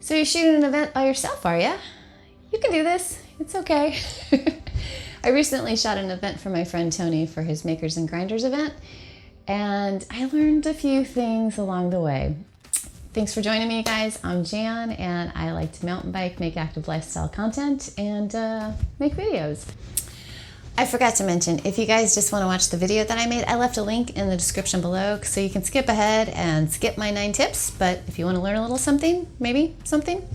So you're shooting an event by yourself, are you? You can do this. It's okay. I recently shot an event for my friend Tony for his Makers and Grinders event, and I learned a few things along the way. Thanks for joining me, guys. I'm Jan, and I like to mountain bike, make active lifestyle content, and make videos. I forgot to mention, if you guys just want to watch the video that I made, I left a link in the description below so you can skip ahead and skip my 9 tips. But if you want to learn a little something, maybe something,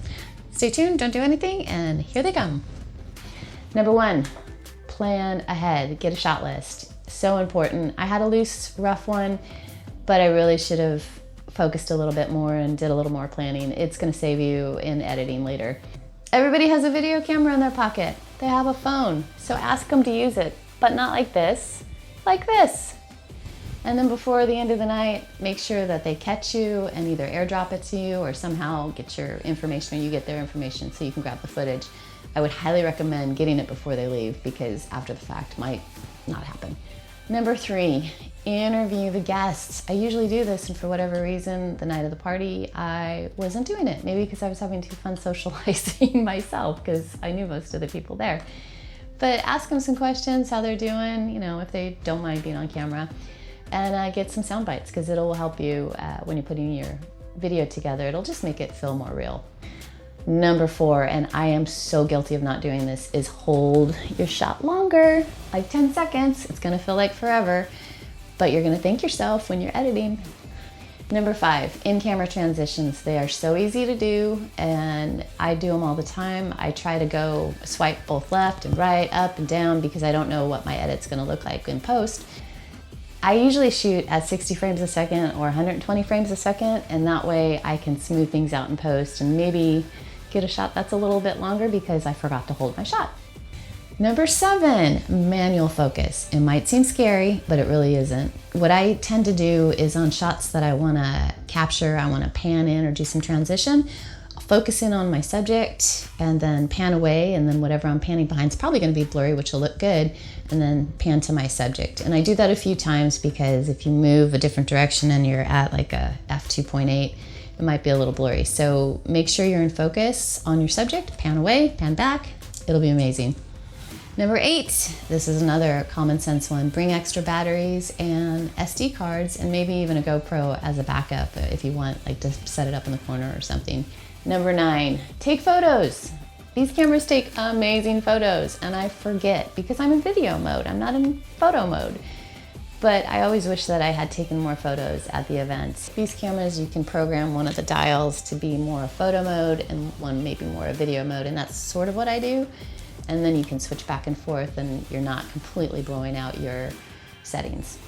stay tuned, don't do anything, and here they come. Number 1, plan ahead, get a shot list. So important. I had a loose, rough one, but I really should have focused a little bit more and did a little more planning. It's going to save you in editing later. Everybody has a video camera in their pocket. They have a phone, so ask them to use it, but not like this, like this. And then before the end of the night, make sure that they catch you and either airdrop it to you or somehow get your information or you get their information so you can grab the footage. I would highly recommend getting it before they leave because after the fact might not happen. Number 3, interview the guests. I usually do this, and for whatever reason, the night of the party, I wasn't doing it. Maybe because I was having too fun socializing myself because I knew most of the people there. But ask them some questions, how they're doing, you know, if they don't mind being on camera, and get some sound bites because it'll help you when you're putting your video together. It'll just make it feel more real. Number 4, and I am so guilty of not doing this, is hold your shot longer, like 10 seconds. It's gonna feel like forever, but you're gonna thank yourself when you're editing. Number 5, in-camera transitions. They are so easy to do, and I do them all the time. I try to go swipe both left and right, up and down, because I don't know what my edit's gonna look like in post. I usually shoot at 60 frames a second or 120 frames a second, and that way I can smooth things out in post and maybe get a shot that's a little bit longer because I forgot to hold my shot. Number 7, manual focus. It might seem scary, but it really isn't. What I tend to do is on shots that I wanna capture, I wanna pan in or do some transition, I'll focus in on my subject and then pan away, and then whatever I'm panning behind is probably gonna be blurry, which will look good, and then pan to my subject. And I do that a few times because if you move a different direction and you're at like a f2.8, it might be a little blurry. So make sure you're in focus on your subject, pan away, pan back, it'll be amazing. Number 8, this is another common sense one. Bring extra batteries and SD cards and maybe even a GoPro as a backup if you want, like to set it up in the corner or something. Number 9, take photos. These cameras take amazing photos, and I forget because I'm in video mode, I'm not in photo mode. But I always wish that I had taken more photos at the event. These cameras, you can program one of the dials to be more photo mode and one maybe more video mode, and that's sort of what I do. And then you can switch back and forth and you're not completely blowing out your settings.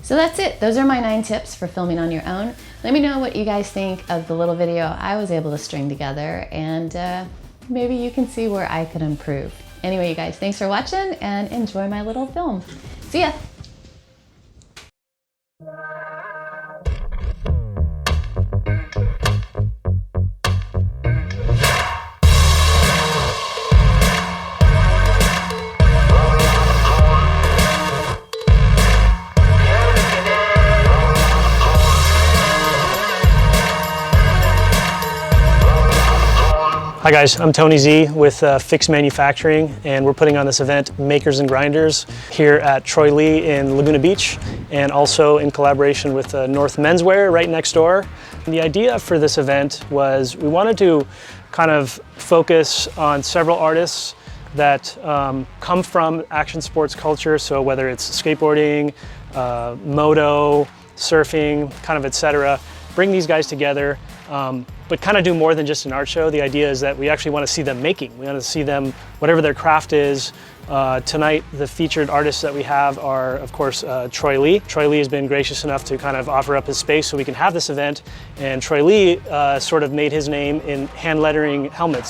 So that's it. Those are my 9 tips for filming on your own. Let me know what you guys think of the little video I was able to string together, and maybe you can see where I could improve. Anyway, you guys, thanks for watching and enjoy my little film. See ya. Hi guys, I'm Tony Z with Fix Manufacturing, and we're putting on this event, Makers and Grinders, here at Troy Lee in Laguna Beach, and also in collaboration with North Menswear right next door. And the idea for this event was we wanted to kind of focus on several artists that come from action sports culture, so whether it's skateboarding, moto, surfing, kind of etc. Bring these guys together, but kind of do more than just an art show. The idea is that we actually want to see them making. We want to see them, whatever their craft is. Tonight, the featured artists that we have are, of course, Troy Lee. Troy Lee has been gracious enough to kind of offer up his space so we can have this event. And Troy Lee sort of made his name in hand lettering helmets.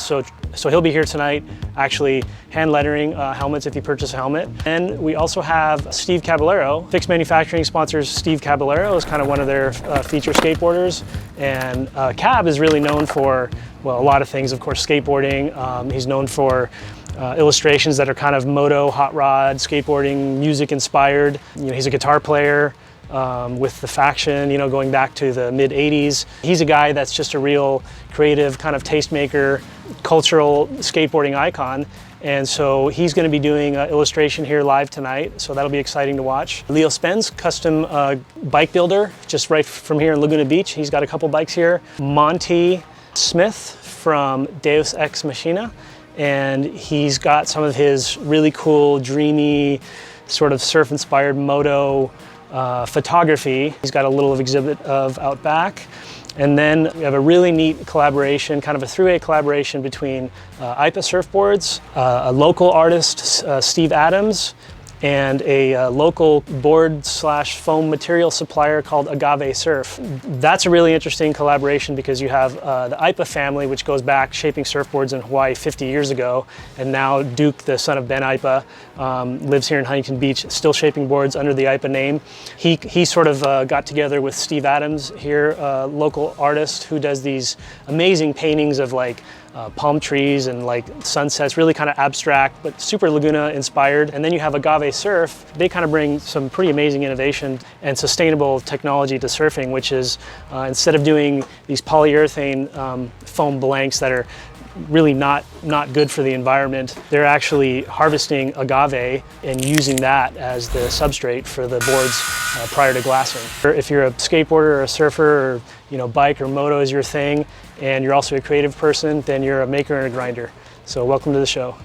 So he'll be here tonight, actually hand lettering helmets if you purchase a helmet. And we also have Steve Caballero. Fix Manufacturing sponsors Steve Caballero as kind of one of their feature skateboarders. And Cab is really known for, well, a lot of things, of course, skateboarding. He's known for illustrations that are kind of moto, hot rod, skateboarding, music inspired. You know, he's a guitar player. with the faction, you know, going back to the mid 80s. He's a guy that's just a real creative kind of tastemaker, cultural skateboarding icon. And so he's going to be doing illustration here live tonight, so that'll be exciting to watch. Leo Spence, custom bike builder, just right from here in Laguna Beach. He's got a couple bikes here. Monty Smith from Deus Ex Machina, and he's got some of his really cool, dreamy, sort of surf-inspired moto photography. He's got a little exhibit of out back. And then we have a really neat collaboration, kind of a three-way collaboration between IPA surfboards, a local artist, Steve Adams, and a local board/foam material supplier called AGAVE Surf. That's a really interesting collaboration because you have the IPA family, which goes back shaping surfboards in Hawaii 50 years ago, and now Duke, the son of Ben IPA, lives here in Huntington Beach, still shaping boards under the IPA name. He sort of got together with Steve Adams here, a local artist who does these amazing paintings of like palm trees and like sunsets, really kind of abstract, but super Laguna inspired. And then you have Agave Surf. They kind of bring some pretty amazing innovation and sustainable technology to surfing, which is instead of doing these polyurethane foam blanks that are really not good for the environment, they're actually harvesting agave and using that as the substrate for the boards prior to glassing. If you're a skateboarder or a surfer, or you know, bike or moto is your thing, and you're also a creative person, then you're a maker and a grinder. So welcome to the show.